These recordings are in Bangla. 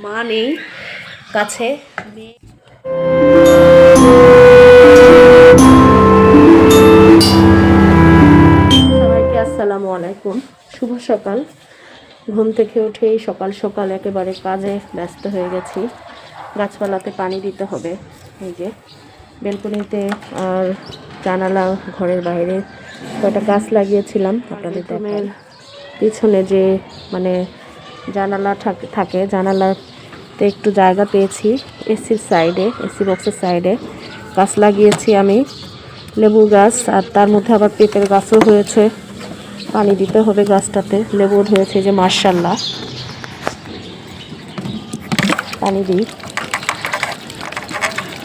মা নেই কাছে। সবাইকে আসসালামু আলাইকুম, শুভ সকাল। ঘুম থেকে উঠেই সকাল সকাল একেবারে কাজে ব্যস্ত হয়ে গেছি। গাছপালাতে পানি দিতে হবে। এই যে বেলকনিতে আর জানালা ঘরের বাইরে কয়টা গাছ লাগিয়েছিলাম আপনাদের রুমের পিছনে যে মানে জানালা থাকে জানালাতে একটু জায়গা পেয়েছি। এসির সাইডে, এসি বক্সের সাইডে গাছ লাগিয়েছি আমি, লেবু গাছ, আর তার মধ্যে আবার পেঁপের গাছও হয়েছে। পানি দিতে হবে গাছটাতে, লেবু হয়েছে যে মাশাআল্লাহ। পানি দিই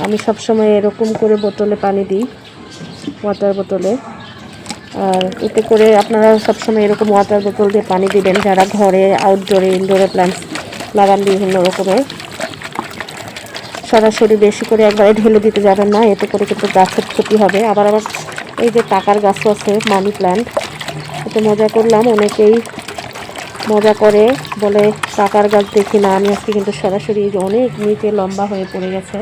আমি সবসময় এরকম করে বোতলে পানি দিই, ওয়াটার বোতলে। আর এতে করে আপনারা সবসময় এরকম ওয়াটার বোতল দিয়ে পানি দিবেন যারা ঘরে আউটডোরে ইনডোরে প্ল্যান্টস লাগান বিভিন্ন রকমের। সরাসরি বেশি করে একবারে ঢেলে দিতে যাবেন না, এতে করে কিন্তু গাছের ক্ষতি হবে। আবার এই যে টাকার গাছও আছে, মানি প্ল্যান্ট, এতে মজা করলাম। অনেকেই মজা করে বলে টাকার গাছ দেখি না, আমি আজকে কিন্তু সরাসরি অনেক নিচে লম্বা হয়ে পড়ে গেছে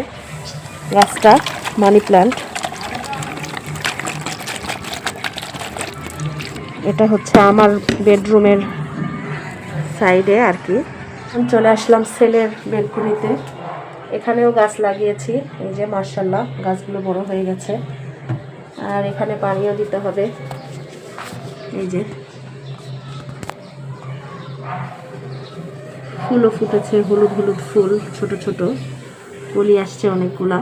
গাছটা, মানি প্ল্যান্ট। এটা হচ্ছে আমার বেডরুমের সাইডে আর কি। চলে আসলাম সেলের বেলকনিতে, এখানেও গাছ লাগিয়েছি। এই যে মাশাআল্লাহ গাছগুলো বড় হয়ে গেছে। আর এখানে পানিও দিতে হবে। এই যে ফুলও ফুটেছে, হলুদ হলুদ ফুল, ছোট ছোট কলি আসছে অনেকগুলা।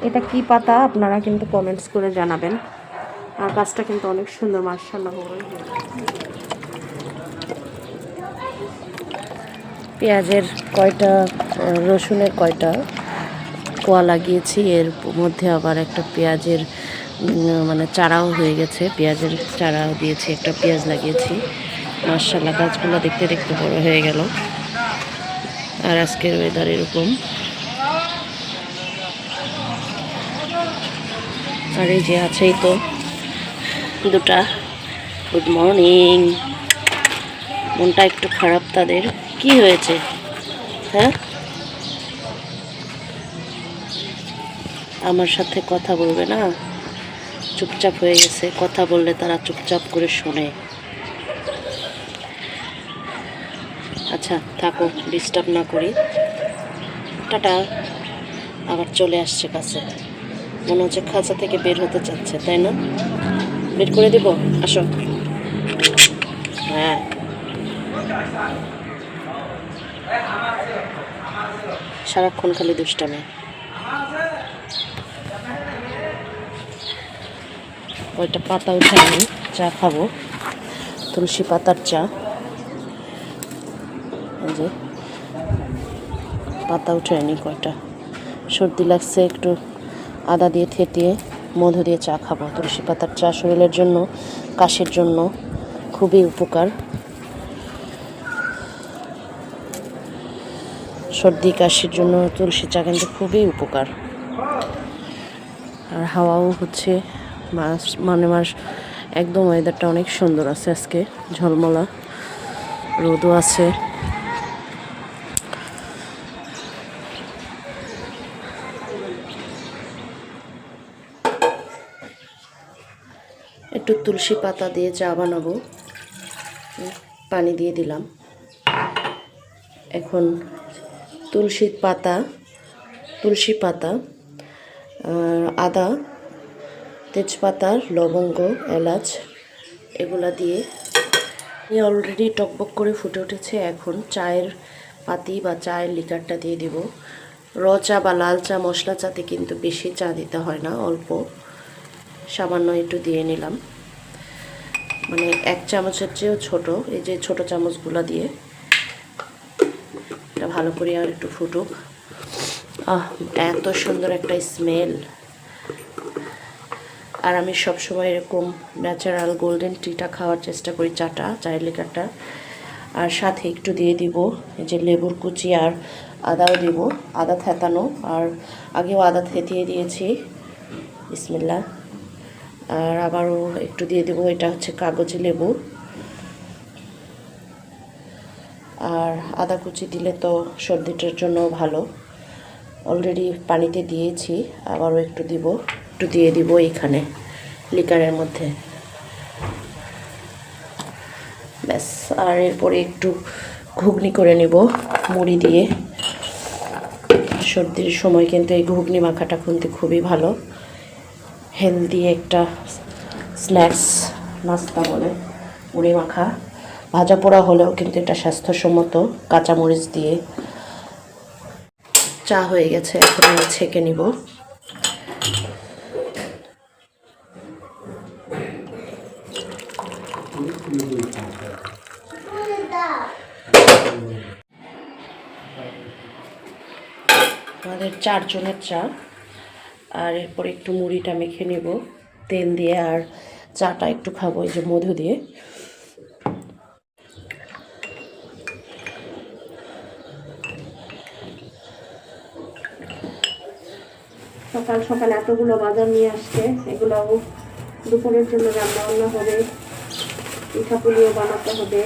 এটা কি পাতা আপনারা কিন্তু কমেন্টস করে জানাবেন। আর গাছটা কিন্তু অনেক সুন্দর মাশাআল্লাহ। পেঁয়াজের কয়টা, রসুনের কয়টা কোয়া লাগিয়েছি, এর মধ্যে আবার একটা পেঁয়াজের মানে চারাও হয়ে গেছে, পেঁয়াজের চারাও দিয়েছি, একটা পেঁয়াজ লাগিয়েছি। মাশাআল্লাহ গাছগুলো দেখতে দেখতে বড় হয়ে গেল। আর আজকের ওয়েদার এরকম। আর এই যে আছেই তো দুটা। Good morning. মনটা একটু খারাপ তাদের, কি হয়েছে? হ্যাঁ, আমার সাথে কথা বলবে না, চুপচাপ হয়ে গেছে। কথা বললে তারা চুপচাপ করে শোনে। আচ্ছা থাকো, ডিস্টার্ব না করি। টাটা। আবার চলে আসছে কাছে, মনে হচ্ছে খাঁচা থেকে বের হতে চাচ্ছে, তাই না? বের করে দিব, আসো। হ্যাঁ, সারাক্ষণ খালি দুষ্টামি। কয়টা পাতা উঠে আমি চা খাবো, তুলসী পাতার চা। এই যে পাতা উঠে আনি কয়টা, সর্দি লাগছে, একটু আদা দিয়ে থেতিয়ে মধু দিয়ে চা খাবো। তুলসী পাতার চা শরীরের জন্য, কাশির জন্য খুবই উপকার। সর্দি কাশির জন্য তুলসী চা কিন্তু খুবই উপকার। আর হাওয়াও হচ্ছে মাস একদম, ওয়েদারটা অনেক সুন্দর আছে আজকে, ঝলমলা রোদও আছে। একটু তুলসী পাতা দিয়ে চা বানাবো, পানি দিয়ে দিলাম। এখন তুলসী পাতা আদা, তেজপাতা, লবঙ্গ, এলাচ এগুলা দিয়ে অলরেডি টকবক করে ফুটে উঠেছে। এখন চায়ের পাতি বা চায়ের লিকারটা দিয়ে দিব। র চা বা লাল চা, মশলা চাতে কিন্তু বেশি চা দিতে হয় না, অল্প সামান্য একটু দিয়ে নিলাম, মানে 1 চামচের চেয়েও ছোট। এই যে ছোট চামচগুলো দিয়ে এটা ভালো করে আর একটু ফুটুক। এত সুন্দর একটা স্মেল, আর আমি সবসময় এরকম ন্যাচারাল গোল্ডেন টিটা খাওয়ার চেষ্টা করি, চায়ের লিকারটা। আর সাথে একটু দিয়ে দিব এই যে লেবুর কুচি, আর আদাও দিব, আদা থেতানো, আর আগেও আদা থেতিয়ে দিয়েছি। বিসমিল্লাহ। আর আবারও একটু দিয়ে দেবো, এটা হচ্ছে কাগজি লেবু। আর আদা কুচি দিলে তো সর্দিটার জন্য ভালো। অলরেডি পানিতে দিয়েছি, আবারও একটু দিয়ে দিব এখানে লিকারের মধ্যে, ব্যাস। আর এরপরে একটু ঘুগনি করে নেব মুড়ি দিয়ে। সর্দির সময় কিন্তু এই ঘুগনি মাখাটা কিন্তু খুবই ভালো, হেলদি একটা স্ন্যাক্স, নাস্তা বলে মুড়ি মাখা। ভাজা পোড়া হলেও কিন্তু এটা স্বাস্থ্যসম্মত, কাঁচামরিচ দিয়ে। চা হয়ে গেছে, এখন আমি ছেঁকে নিব। আমাদের 4 জনের চা। আর এরপর একটু মুড়িটা মেখে নেব তেল দিয়ে, আর চাটা একটু খাবো এই যে মধু দিয়ে। সকাল সকাল এতগুলো বাজার নিয়ে আসছে, এগুলোও দুপুরের জন্য রান্না বান্না হবে। পিঠাপুলিও বানাতে হবে,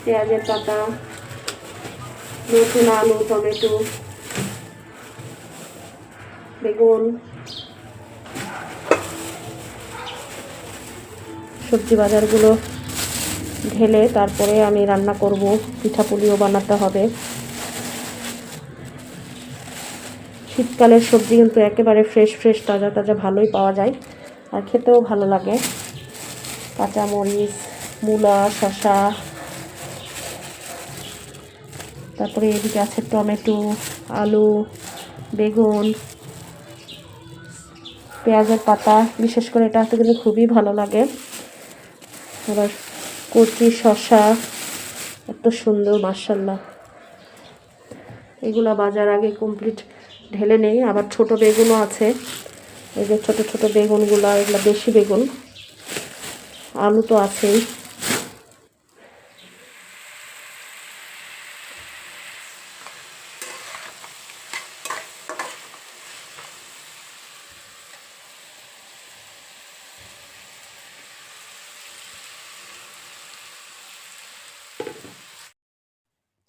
পেঁয়াজের পাতা, নতুন আলু, টমেটো, বেগুন, সবজি বাজারগুলো ঢেলে তারপরে আমি রান্না করব। পিঠাপুলিও বানাতে হবে। শীতকালের সবজি কিন্তু একেবারে ফ্রেশ ফ্রেশ, তাজা তাজা ভালোই পাওয়া যায়, আর খেতেও ভালো লাগে। কাঁচামরিচ, মূলা, শসা, তারপরে এদিকে আছে টমেটো, আলু, বেগুন, পেঁয়াজের পাতা। বিশেষ করে এটা হাতে কিন্তু খুবই ভালো লাগে। আবার কচি শসা, এত সুন্দর, মাশাআল্লাহ। এগুলো বাজার আগে কমপ্লিট ঢেলে নেই। আবার ছোট বেগুনও আছে, এই যে ছোট ছোট বেগুনগুলো, এগুলো দেশি বেগুন। আলু তো আছেই।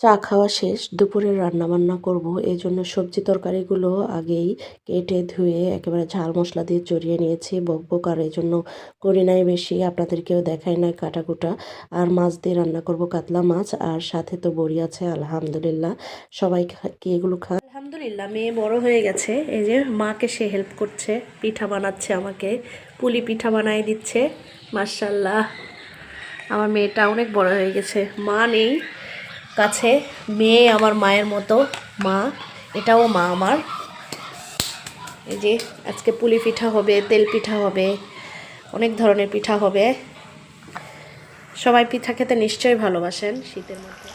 চা খাওয়া শেষ, দুপুরে রান্না বান্না করব। এই জন্য সবজি তরকারিগুলো আগেই কেটে ধুয়ে একেবারে ঝাল মশলা দিয়ে চড়িয়ে নিয়েছি। বকবক আর এই জন্য করি নাই বেশি, আপনাদেরকেও দেখাই নাই কাটাকুটা। আর মাছ দিয়ে রান্না করব, কাতলা মাছ। আর সাথে তো বড়ি আছে, আলহামদুলিল্লাহ। সবাই কি এগুলো খায়? আলহামদুলিল্লাহ, মেয়ে বড় হয়ে গেছে। এই যে মাকে সে হেল্প করছে, পিঠা বানাচ্ছে, আমাকে পুলি পিঠা বানাই দিচ্ছে। মাশাআল্লাহ, আমার মেয়েটা অনেক বড় হয়ে গেছে। মা নেই কাছে, মেয়ে আমার মায়ের মতো। মা, এটাও মা আমার। এই যে আজকে পুলি পিঠা হবে, তেল পিঠা হবে, অনেক ধরনের পিঠা হবে। সবাই পিঠা খেতে নিশ্চয়ই ভালোবাসেন শীতের মধ্যে।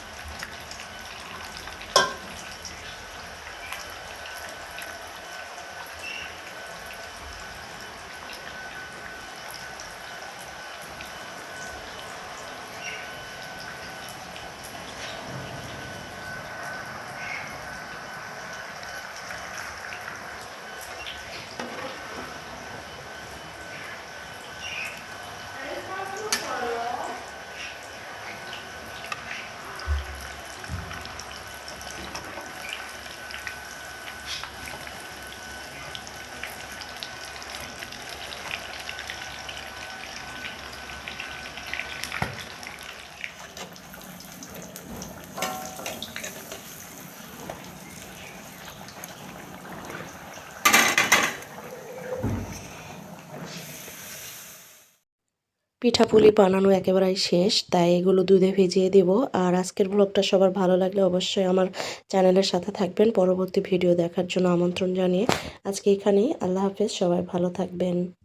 পিঠাপুলি বানানো একেবারেই শেষ, তাই এগুলো দুধে ভিজিয়ে দিব। আর আজকের ব্লগটা সবার ভালো লাগলে অবশ্যই আমার চ্যানেলের সাথে থাকবেন। পরবর্তী ভিডিও দেখার জন্য আমন্ত্রণ জানিয়ে আজকে এখানেই, আল্লাহ হাফেজ, সবাই ভালো থাকবেন।